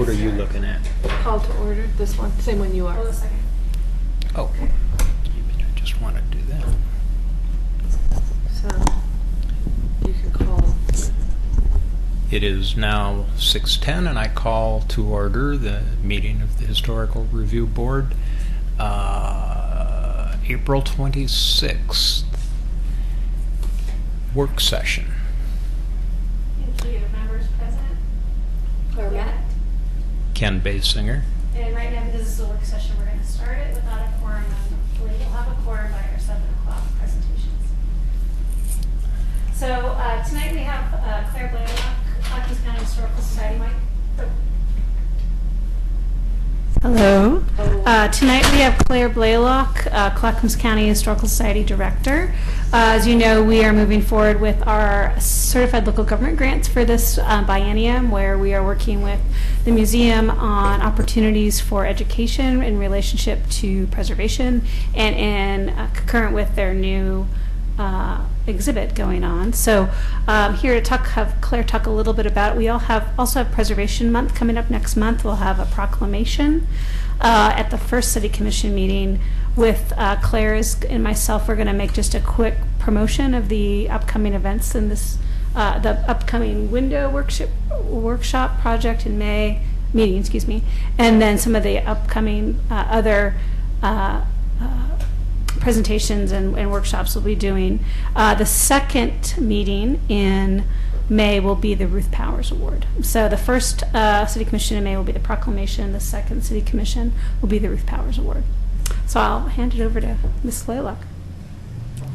What are you looking at? Call to order, this one, same one you are. Hold a second. Oh, I just want to do that. So, you can call. It is now 6:10, and I call to order the meeting of the Historical Review Board, April 26th, work session. Thank you. Members present. Claire Matt. Ken Basinger. And right now, because this is a work session, we're going to start it without a quorum, and hopefully we'll have a quorum by our 7 o'clock presentations. So tonight we have Claire Blaylock, Clackamas County Historical Society. Mike. Hello. Tonight we have Claire Blaylock, Clackamas County Historical Society Director. As you know, we are moving forward with our certified local government grants for this biennium, where we are working with the museum on opportunities for education in relationship to preservation and in concurrent with their new exhibit going on. So here to have Claire talk a little bit about it. We also have Preservation Month coming up next month. We'll have a proclamation at the first City Commission meeting with Claire and myself. We're going to make just a quick promotion of the upcoming events in this, the upcoming window workshop project in May, meeting, excuse me, and then some of the upcoming other presentations and workshops we'll be doing. The second meeting in May will be the Ruth Powers Award. So the first City Commission in May will be the proclamation. The second City Commission will be the Ruth Powers Award. So I'll hand it over to Ms. Blaylock.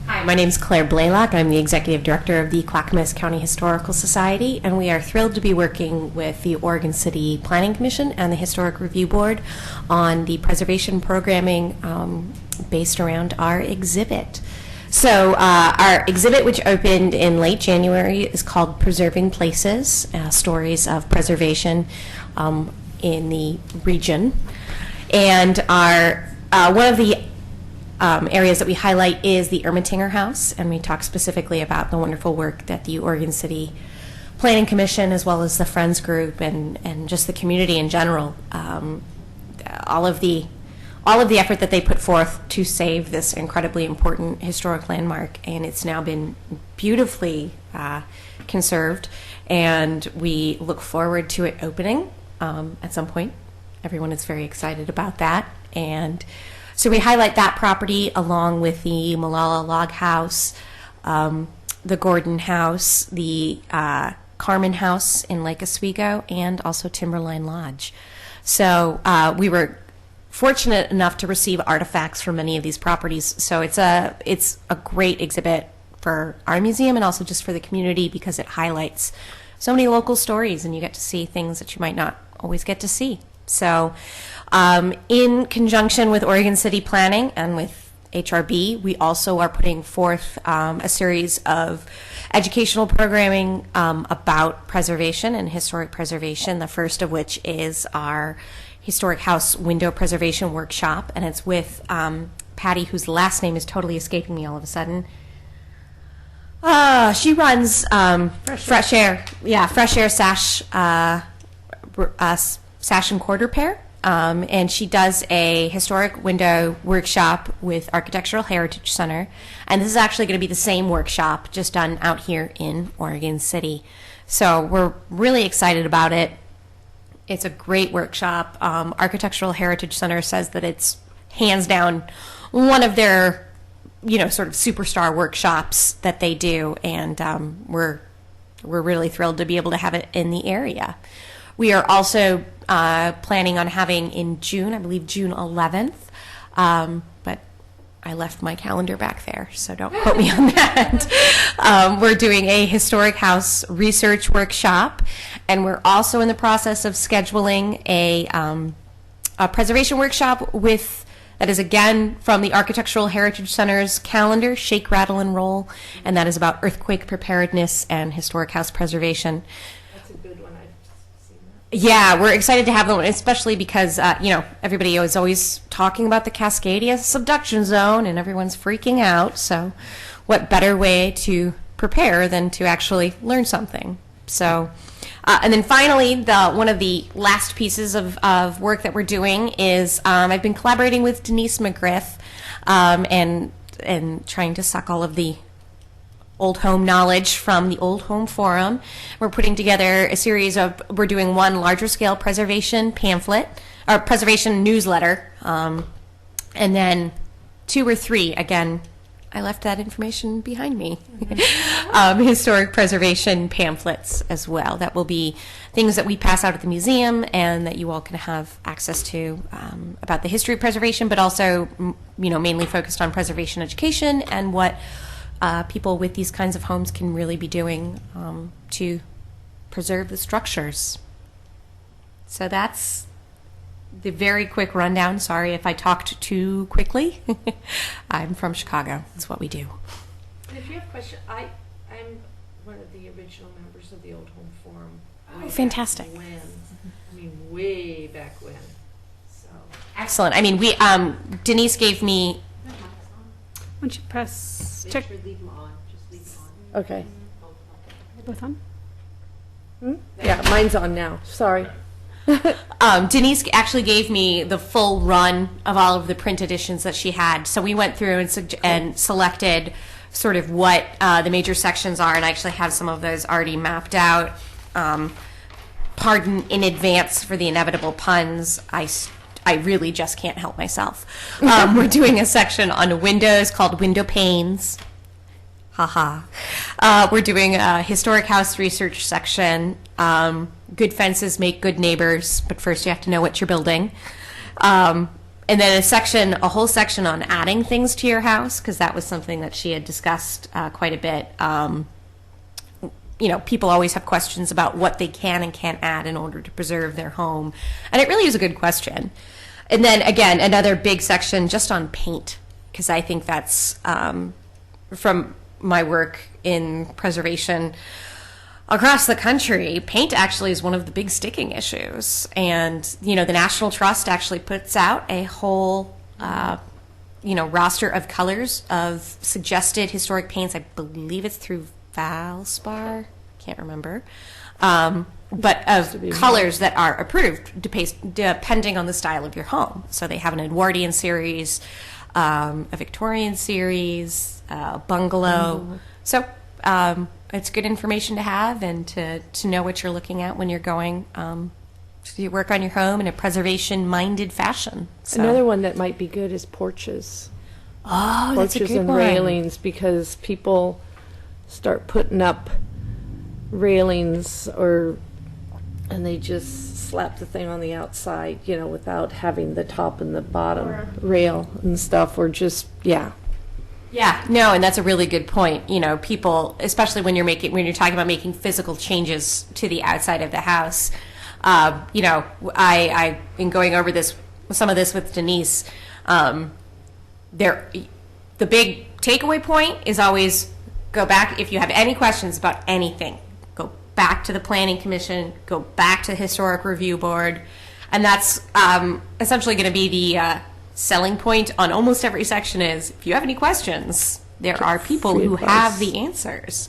Hi, my name is Claire Blaylock. I'm the Executive Director of the Clackamas County Historical Society, and we are thrilled to be working with the Oregon City Planning Commission and the Historic Review Board on the preservation programming based around our exhibit. So our exhibit, which opened in late January, is called Preserving Places, Stories of Preservation in the Region. And our one of the areas that we highlight is the Ermatinger House, and we talk specifically about the wonderful work that the Oregon City Planning Commission, as well as the Friends Group and just the community in general, all of the effort that they put forth to save this incredibly important historic landmark, and it's now been beautifully conserved, and we look forward to it opening at some point. Everyone is very excited about that, and so we highlight that property along with the Malala Log House, the Gordon House, the Carmen House in Lake Oswego, and also Timberline Lodge. So we were fortunate enough to receive artifacts from many of these properties. So it's a great exhibit for our museum and also just for the community, because it highlights so many local stories, and you get to see things that you might not always get to see. So in conjunction with Oregon City Planning and with HRB, we also are putting forth a series of educational programming about preservation and historic preservation, the first of which is our Historic House Window Preservation Workshop, and it's with Patty, whose last name is totally escaping me all of a sudden. She runs Fresh Air. Yeah, Fresh Air Sash and Cord Repair, and she does a historic window workshop with Architectural Heritage Center, and this is actually going to be the same workshop, just done out here in Oregon City. So we're really excited about it. It's a great workshop. Architectural Heritage Center says that it's hands down one of their, sort of superstar workshops that they do, and we're really thrilled to be able to have it in the area. We are also planning on having in June, I believe June 11th, but I left my calendar back there, so don't quote me on that. We're doing a historic house research workshop, and we're also in the process of scheduling a preservation workshop that is again from the Architectural Heritage Center's calendar, Shake, Rattle, and Roll, and that is about earthquake preparedness and historic house preservation. That's a good one. I've seen that. Yeah, we're excited to have them, especially because, everybody is always talking about the Cascadia subduction zone and everyone's freaking out. So what better way to prepare than to actually learn something? So And then finally, one of the last pieces of work that we're doing is I've been collaborating with Denise McGriff and trying to suck all of the old home knowledge from the Old Home Forum. We're putting together a series we're doing one larger scale preservation pamphlet, or preservation newsletter, and then 2 or 3, again, I left that information behind me, historic preservation pamphlets as well. That will be things that we pass out at the museum and that you all can have access to about the history of preservation, but also, mainly focused on preservation education and what people with these kinds of homes can really be doing to preserve the structures. So that's the very quick rundown. Sorry if I talked too quickly. I'm from Chicago. That's what we do. And if you have questions, I'm one of the original members of the Old Home Forum. Oh, fantastic. Way back when. So. Excellent. I mean, Denise gave me... Once you press check. Leave them on. Just leave them on. Okay. Both on? Yeah, mine's on now. Sorry. Denise actually gave me the full run of all of the print editions that she had. So we went through and selected sort of what the major sections are, and I actually have some of those already mapped out. Pardon in advance for the inevitable puns. I really just can't help myself. We're doing a section on windows called Window Panes. Haha. We're doing a historic house research section. Good fences make good neighbors, but first you have to know what you're building. And then a whole section on adding things to your house, because that was something that she had discussed quite a bit. People always have questions about what they can and can't add in order to preserve their home. And it really is a good question. And then, again, another big section just on paint, because I think that's, from my work in preservation across the country, paint actually is one of the big sticking issues. And, the National Trust actually puts out a whole, roster of colors of suggested historic paints. I believe it's through Valspar, can't remember, but of colors that are approved depending on the style of your home. So they have an Edwardian series, a Victorian series, bungalow. So it's good information to have and to know what you're looking at when you're going to work on your home in a preservation-minded fashion. So. Another one that might be good is porches. Oh, that's a Porches good and one. railings, because people start putting up railings and they just slap the thing on the outside, without having the top and the bottom rail and stuff, or just, yeah. Yeah, no, and that's a really good point. People, especially when you're talking about making physical changes to the outside of the house. I in going over some of this with Denise, the big takeaway point is always go back. If you have any questions about anything, go back to the Planning Commission, go back to the Historic Review Board, and that's essentially going to be the selling point on almost every section is, if you have any questions, there are people who have the answers.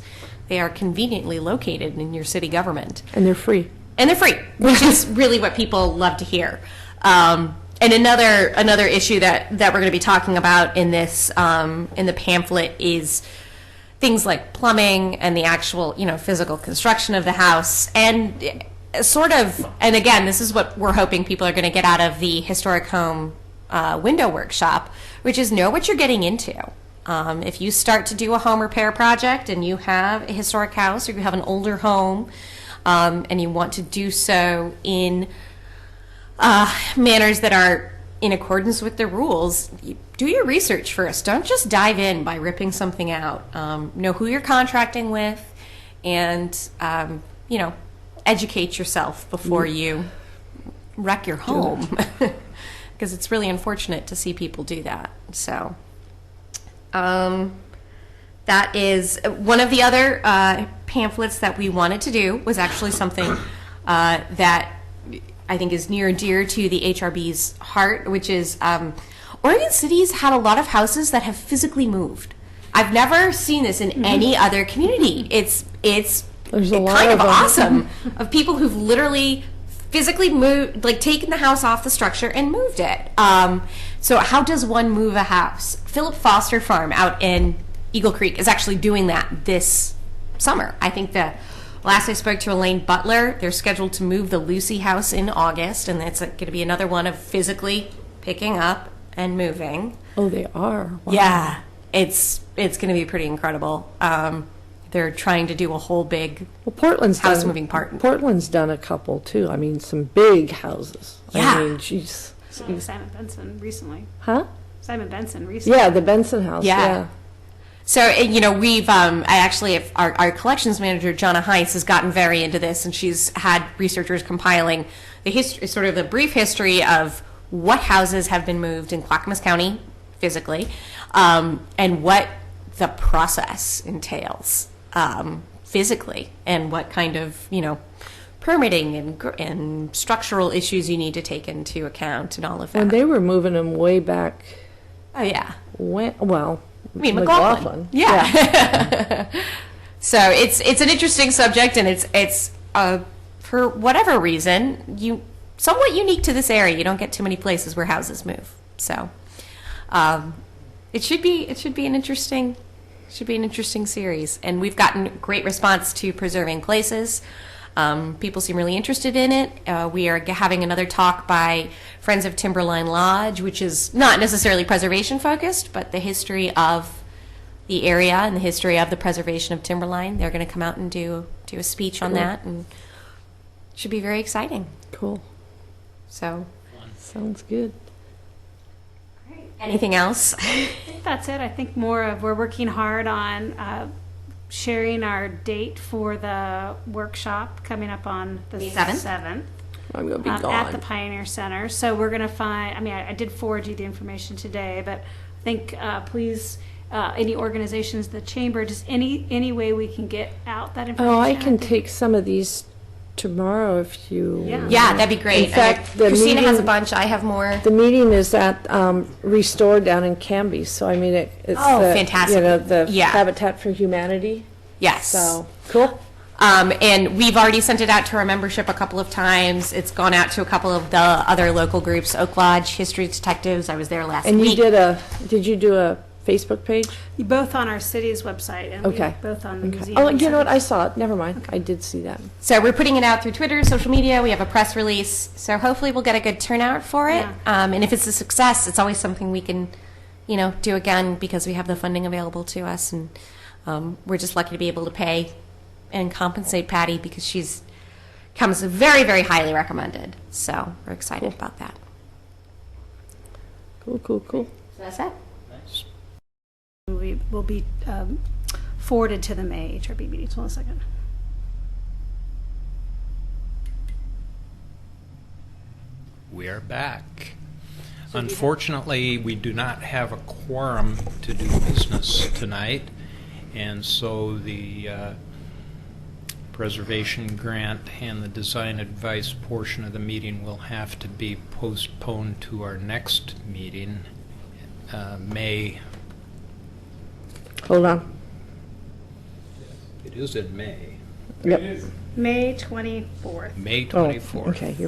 They are conveniently located in your city government. And they're free. And they're free, which is really what people love to hear. And another issue that we're going to be talking about in this in the pamphlet is things like plumbing and the actual physical construction of the house, and and again, this is what we're hoping people are going to get out of the historic home window workshop, which is know what you're getting into. If you start to do a home repair project and you have a historic house or you have an older home, and you want to do so in manners that are in accordance with the rules, do your research first. Don't just dive in by ripping something out. Know who you're contracting with, and educate yourself before you wreck your home, because it's really unfortunate to see people do that. So that is one of the other pamphlets that we wanted to do, was actually something that I think is near and dear to the HRB's heart, which is Oregon City's had a lot of houses that have physically moved. I've never seen this in any other community. It's There's a lot kind of of 'em. awesome of people who've literally physically moved, like taken the house off the structure and moved it. So how does one move a house? Philip Foster Farm out in Eagle Creek is actually doing that this summer. I think the last I spoke to Elaine Butler, they're scheduled to move the Lucy house in August, and it's going to be another one of physically picking up and moving. Oh, they are. Wow. Yeah, it's going to be pretty incredible. They're trying to do a whole big Well, Portland's house done, moving part. Portland's done a couple too. I mean, some big houses. Yeah. I mean, jeez. Simon Benson recently. Huh? Simon Benson recently. Yeah, the Benson house. Yeah. Yeah. So, you know, we've, I actually, our collections manager, Jonna Heinz, has gotten very into this, and she's had researchers compiling the history, sort of the brief history of what houses have been moved in Clackamas County physically, and what the process entails physically, and what kind of, you know, permitting and structural issues you need to take into account and all of that. When they were moving them way back Oh, yeah. when, well, I mean, McLaughlin. Yeah. So it's an interesting subject, and it's for whatever reason, somewhat unique to this area. You don't get too many places where houses move. So it should be an interesting series, and we've gotten great response to preserving places. People seem really interested in it. We are having another talk by Friends of Timberline Lodge, which is not necessarily preservation focused, but the history of the area and the history of the preservation of Timberline. They're going to come out and do a speech on that, and it should be very exciting. cool. So, Sounds good. anything else? I think that's it. I think we're working hard on sharing our date for the workshop coming up on the May 7th? 7th. I'm going to be At gone. the Pioneer Center. So we're going to find, I mean, I did forward you the information today, but I think please, any organizations, the chamber, just any way we can get out that information. Oh, I can think- take some of these tomorrow if you. Yeah. Yeah, that'd be great. In fact, the Christina has a meeting- bunch. I have more. The meeting is at Restore down in Canby, so I mean it's Oh, the, fantastic. You know, the Yeah. Habitat for Humanity. Yes. So cool. And we've already sent it out to our membership a couple of times. It's gone out to a couple of the other local groups, Oak Lodge, History Detectives. I was there last And you week. did you do a Facebook page? Both on our city's website and Okay. both on the Okay. museum. Oh, you know what? website. I saw it. Never mind. I did see that. So we're putting it out through Twitter, social media. We have a press release. So hopefully we'll get a good turnout for it. Yeah. And if it's a success, it's always something we can, do again because we have the funding available to us. And we're just lucky to be able to pay and compensate Patty because she's comes very, very highly recommended. So we're excited about that. Cool. So that's it. Nice. Will be forwarded to the May HRB meeting. Hold on a second. We are back. Unfortunately, we do not have a quorum to do business tonight, and so the preservation grant and the design advice portion of the meeting will have to be postponed to our next meeting, May. Hold on. It is in May. Yep. May 24th. May Oh, 24th. okay. You're